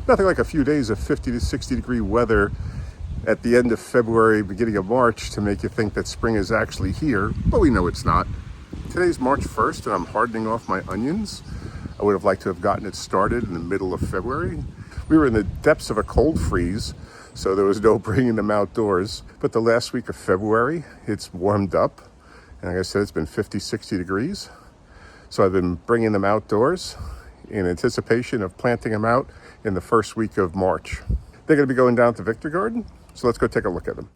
Nothing like a few days of 50 to 60 degree weather at the end of February, beginning of March, to make you think that spring is actually here, but we know it's not. Today's March 1st and I'm hardening off my onions. I would have liked to have gotten it started in the middle of February. We were in the depths of a cold freeze, so there was no bringing them outdoors. But the last week of February, it's warmed up. And like I said, it's been 50, 60 degrees. So I've been bringing them outdoors in anticipation of planting them out in the first week of March. They're going to be going down to Victory Garden, so let's go take a look at them.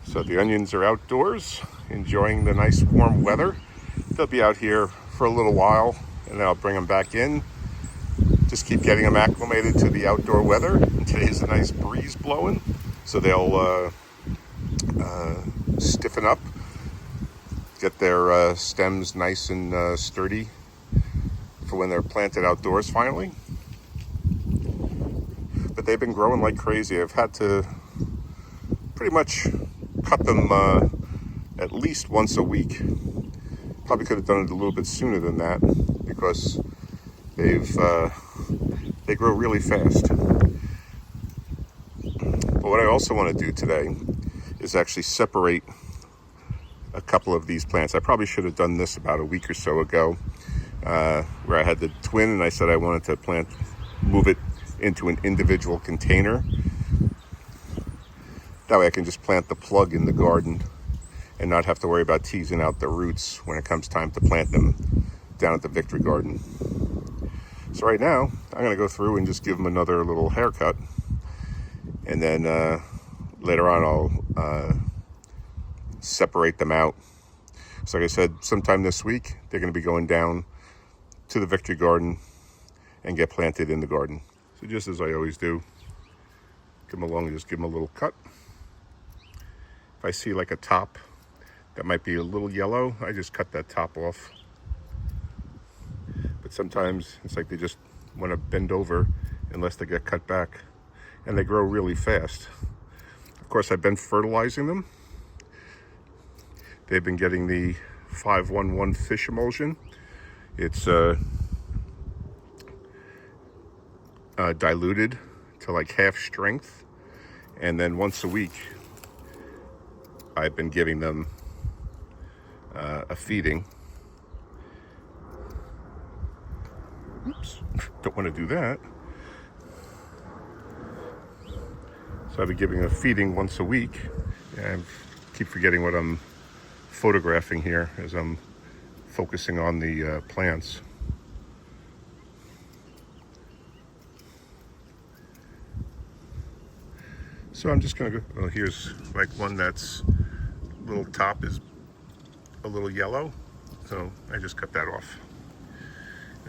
So the onions are outdoors, enjoying the nice warm weather. They'll be out here for a little while, and then I'll bring them back in. Just keep getting them acclimated to the outdoor weather. And today's a nice breeze blowing, so they'll stiffen up, get their stems nice and sturdy for when they're planted outdoors finally. But they've been growing like crazy. I've had to pretty much cut them at least once a week. Probably could have done it a little bit sooner than that because they grow really fast. But what I also want to do today is actually separate a couple of these plants. I probably should have done this about a week or so ago, where I had the twin and I said I wanted to move it into an individual container. That way I can just plant the plug in the garden and not have to worry about teasing out the roots when it comes time to plant them down at the Victory Garden. So right now, I'm going to go through and just give them another little haircut. And then later on, I'll separate them out. So like I said, sometime this week, they're going to be going down to the Victory Garden and get planted in the garden. So just as I always do, come along and just give them a little cut. If I see like a top that might be a little yellow, I just cut that top off. But sometimes it's like they just want to bend over unless they get cut back, and they grow really fast. Of course, I've been fertilizing them. They've been getting the 511 fish emulsion. It's diluted to like half strength, and then once a week I've been giving them a feeding. Oops, don't want to do that. So I've been giving a feeding once a week, and I keep forgetting what I'm photographing here as I'm focusing on the plants. So I'm just gonna go, well, here's like one that's little top is a little yellow, so I just got that off.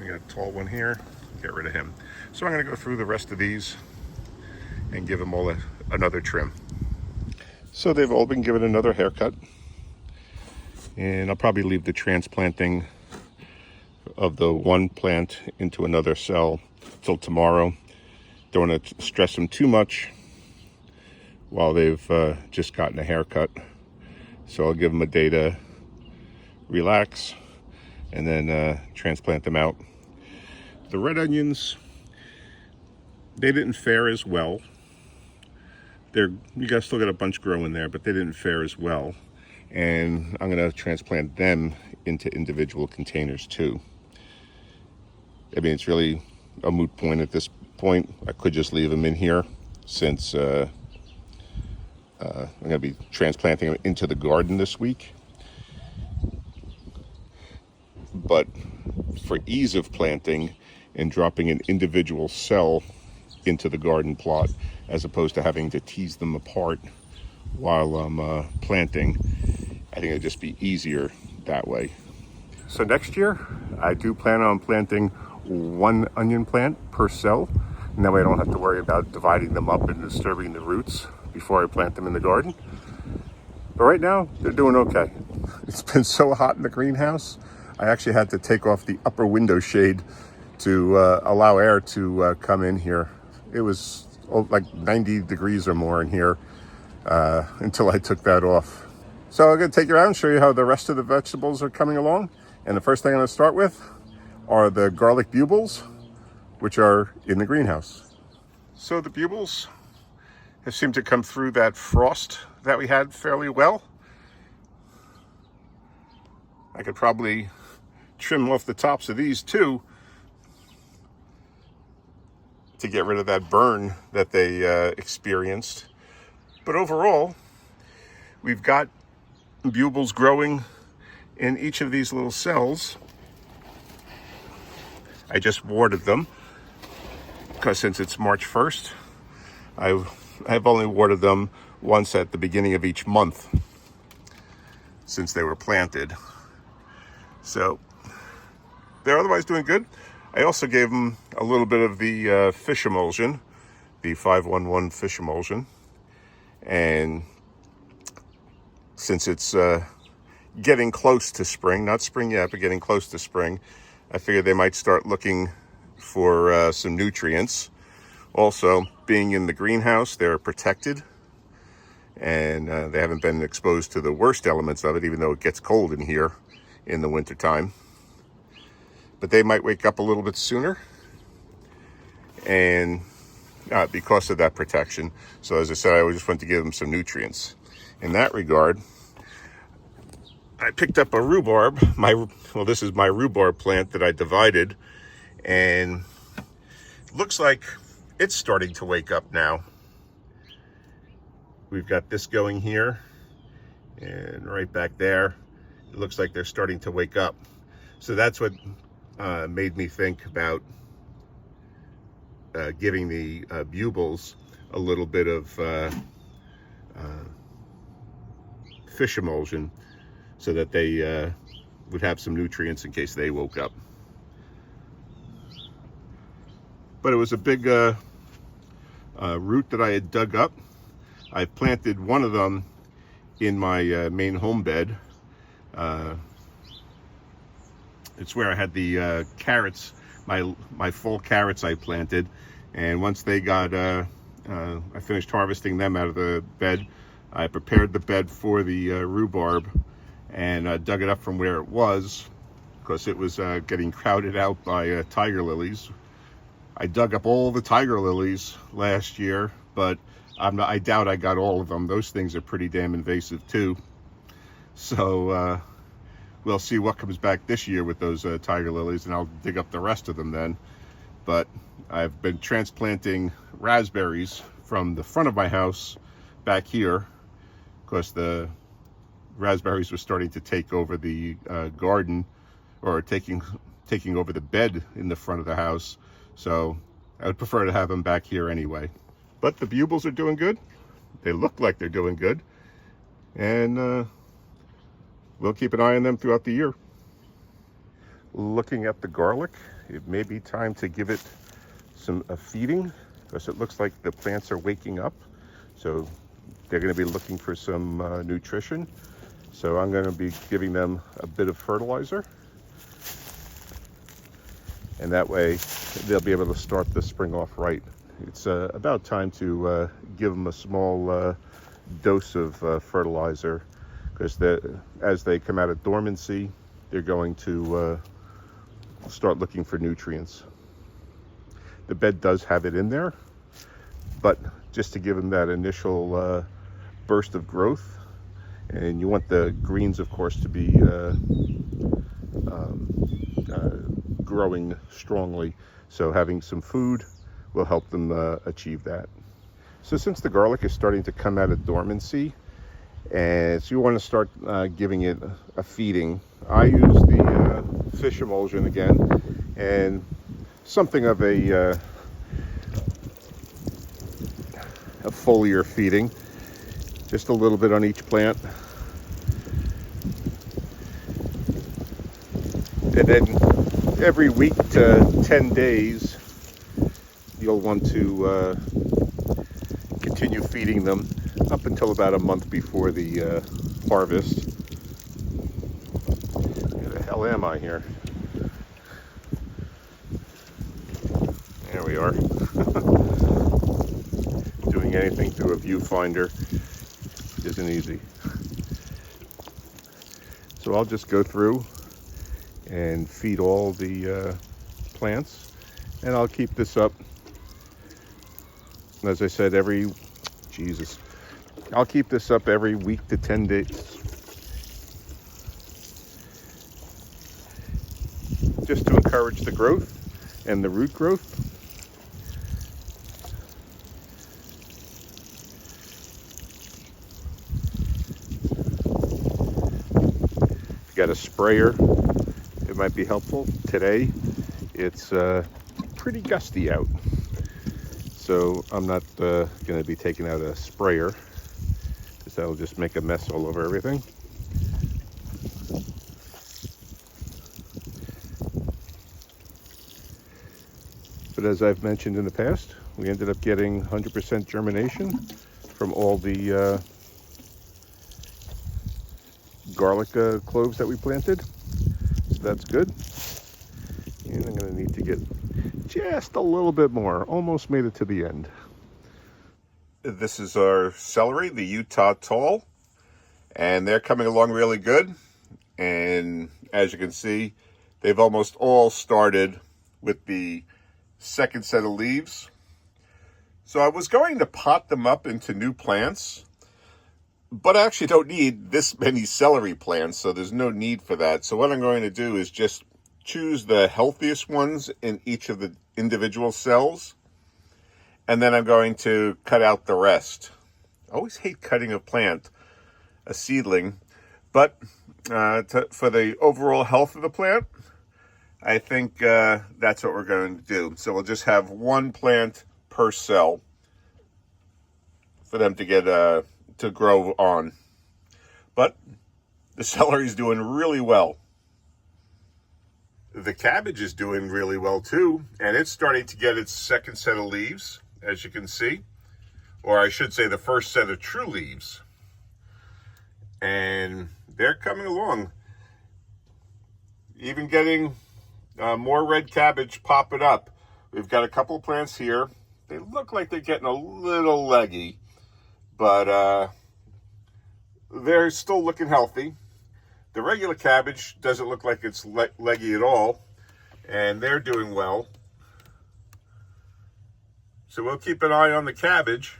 I got a tall one here, get rid of him. So I'm gonna go through the rest of these and give them all another trim. So they've all been given another haircut, and I'll probably leave the transplanting of the one plant into another cell till tomorrow. Don't want to stress them too much while they've just gotten a haircut. So I'll give them a day to relax and then transplant them out. The red onions, they didn't fare as well. You guys still got a bunch growing there, but they didn't fare as well. And I'm gonna transplant them into individual containers too. I mean, it's really a moot point at this point. I could just leave them in here since I'm going to be transplanting them into the garden this week. But for ease of planting and dropping an individual cell into the garden plot, as opposed to having to tease them apart while I'm planting, I think it'd just be easier that way. So next year, I do plan on planting one onion plant per cell, and that way I don't have to worry about dividing them up and disturbing the roots before I plant them in the garden. But right now, they're doing okay. It's been so hot in the greenhouse, I actually had to take off the upper window shade to allow air to come in here. It was like 90 degrees or more in here until I took that off. So I'm gonna take you around and show you how the rest of the vegetables are coming along. And the first thing I'm gonna start with are the garlic bulbs, which are in the greenhouse. So the bulbs have seemed to come through that frost that we had fairly well. I could probably trim off the tops of these too to get rid of that burn that they experienced. But overall, we've got bulbs growing in each of these little cells. I just watered them because since it's March 1st, I've only watered them once at the beginning of each month since they were planted. So they're otherwise doing good. I also gave them a little bit of the fish emulsion, the 511 fish emulsion. And since it's getting close to spring, not spring yet, but getting close to spring, I figured they might start looking for some nutrients. Also, being in the greenhouse, they're protected and they haven't been exposed to the worst elements of it, even though it gets cold in here in the wintertime. But they might wake up a little bit sooner and because of that protection. So as I said, I just went to give them some nutrients. In that regard, I picked up a rhubarb. This is my rhubarb plant that I divided, and it looks like it's starting to wake up now. We've got this going here, and right back there, it looks like they're starting to wake up. So that's what made me think about giving the bulbs a little bit of fish emulsion so that they would have some nutrients in case they woke up. But it was a big root that I had dug up. I planted one of them in my main home bed. It's where I had the carrots, my fall carrots I planted, and once they got, I finished harvesting them out of the bed, I prepared the bed for the rhubarb and dug it up from where it was because it was getting crowded out by tiger lilies. I dug up all the tiger lilies last year, but I doubt I got all of them. Those things are pretty damn invasive too. So we'll see what comes back this year with those tiger lilies, and I'll dig up the rest of them then. But I've been transplanting raspberries from the front of my house back here because the raspberries were starting to take over the garden, or taking over the bed in the front of the house. So I would prefer to have them back here anyway. But the bulbs are doing good. They look like they're doing good. And we'll keep an eye on them throughout the year. Looking at the garlic, it may be time to give it some feeding because it looks like the plants are waking up. So they're going to be looking for some nutrition. So I'm going to be giving them a bit of fertilizer. And that way they'll be able to start the spring off right. It's about time to give them a small dose of fertilizer because as they come out of dormancy, they're going to start looking for nutrients. The bed does have it in there, but just to give them that initial burst of growth. And you want the greens, of course, to be growing strongly. So having some food will help them achieve that. So since the garlic is starting to come out of dormancy, and so you want to start giving it a feeding, I use the fish emulsion again, and something of a foliar feeding, just a little bit on each plant. And then every week to 10 days, you'll want to continue feeding them up until about a month before the harvest. Where the hell am I here? There we are. Doing anything through a viewfinder isn't easy. So I'll just go through and feed all the plants. And I'll keep this up, as I said, I'll keep this up every week to 10 days. Just to encourage the growth and the root growth. If you got a sprayer, it might be helpful. Today, it's pretty gusty out. So I'm not going to be taking out a sprayer, because that'll just make a mess all over everything. But as I've mentioned in the past, we ended up getting 100% germination from all the garlic cloves that we planted. So that's good. And I'm going to need to get just a little bit more. Almost made it to the end. This is our celery, the Utah Tall. And they're coming along really good. And as you can see, they've almost all started with the second set of leaves. So I was going to pot them up into new plants, but I actually don't need this many celery plants, so there's no need for that. So what I'm going to do is just choose the healthiest ones in each of the individual cells, and then I'm going to cut out the rest. I always hate cutting a seedling, but for the overall health of the plant, I think that's what we're going to do. So we'll just have one plant per cell for them to get to grow on. But the celery is doing really well. The cabbage is doing really well too, and it's starting to get its second set of leaves, as you can see, or I should say the first set of true leaves. And they're coming along. Even getting more red cabbage popping up. We've got a couple of plants here. They look like they're getting a little leggy, but they're still looking healthy. The regular cabbage doesn't look like it's leggy at all, and they're doing well. So we'll keep an eye on the cabbage,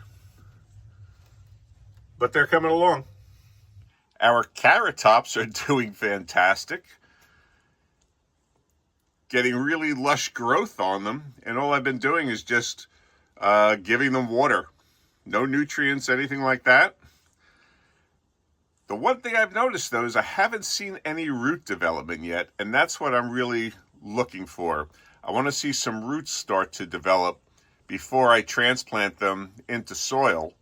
but they're coming along. Our carrot tops are doing fantastic. Getting really lush growth on them, and all I've been doing is just giving them water. No nutrients, anything like that. The one thing I've noticed, though, is I haven't seen any root development yet, and that's what I'm really looking for. I want to see some roots start to develop before I transplant them into soil.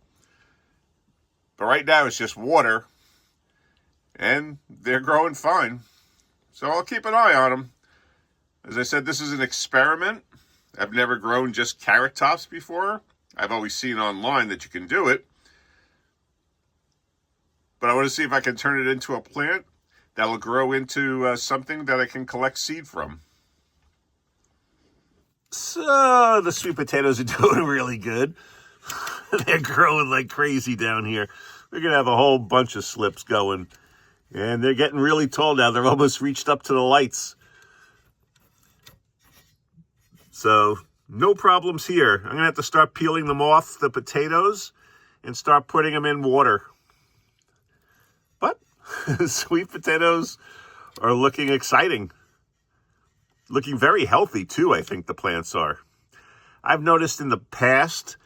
But right now it's just water, and they're growing fine. So I'll keep an eye on them. As I said, this is an experiment. I've never grown just carrot tops before. I've always seen online that you can do it. But I want to see if I can turn it into a plant that will grow into something that I can collect seed from. So the sweet potatoes are doing really good. They're growing like crazy down here. We're going to have a whole bunch of slips going. And they're getting really tall now. They've almost reached up to the lights. So no problems here. I'm going to have to start peeling them off, the potatoes, and start putting them in water. But sweet potatoes are looking exciting. Looking very healthy too, I think the plants are. I've noticed in the past,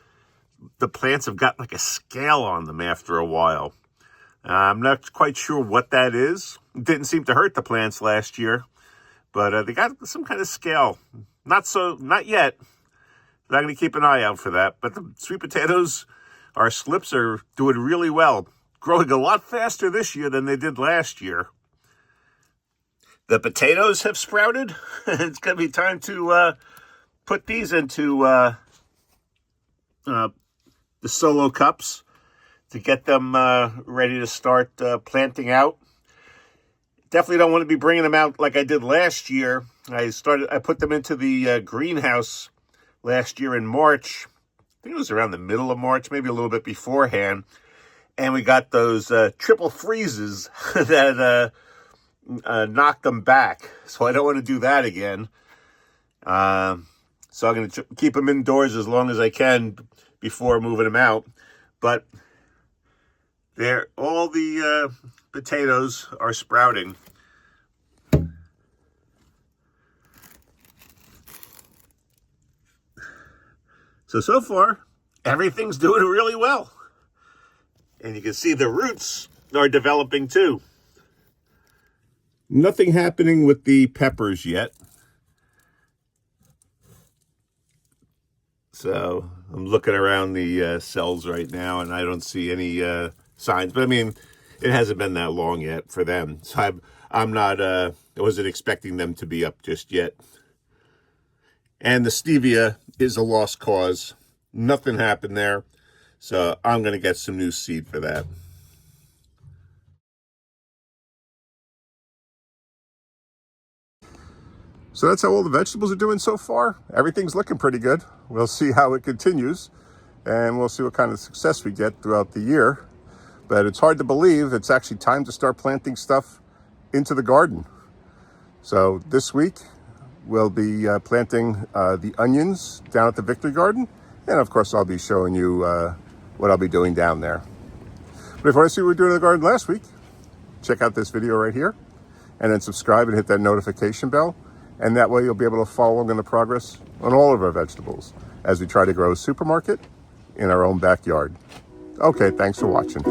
the plants have got like a scale on them after a while. I'm not quite sure what that is. It didn't seem to hurt the plants last year, but they got some kind of scale. Not yet. I'm going to keep an eye out for that. But the sweet potatoes, our slips are doing really well. Growing a lot faster this year than they did last year. The potatoes have sprouted. It's going to be time to put these into the solo cups to get them ready to start planting out. Definitely don't want to be bringing them out like I did last year. I put them into the greenhouse last year in March. I think it was around the middle of March, maybe a little bit beforehand. And we got those triple freezes that knocked them back. So I don't want to do that again. So I'm going to keep them indoors as long as I can before moving them out. But all the potatoes are sprouting. So far, everything's doing really well. And you can see the roots are developing too. Nothing happening with the peppers yet. So I'm looking around the cells right now, and I don't see any signs. But I mean, it hasn't been that long yet for them. So I'm not, I wasn't expecting them to be up just yet. And the stevia is a lost cause. Nothing happened there. So I'm going to get some new seed for that. So that's how all the vegetables are doing so far. Everything's looking pretty good. We'll see how it continues, and we'll see what kind of success we get throughout the year. But it's hard to believe it's actually time to start planting stuff into the garden. So this week we'll be planting the onions down at the Victory Garden, and of course I'll be showing you what I'll be doing down there. But if you want to see what we were doing in the garden last week, check out this video right here, and then subscribe and hit that notification bell. And that way you'll be able to follow along in the progress on all of our vegetables as we try to grow a supermarket in our own backyard. Okay, thanks for watching.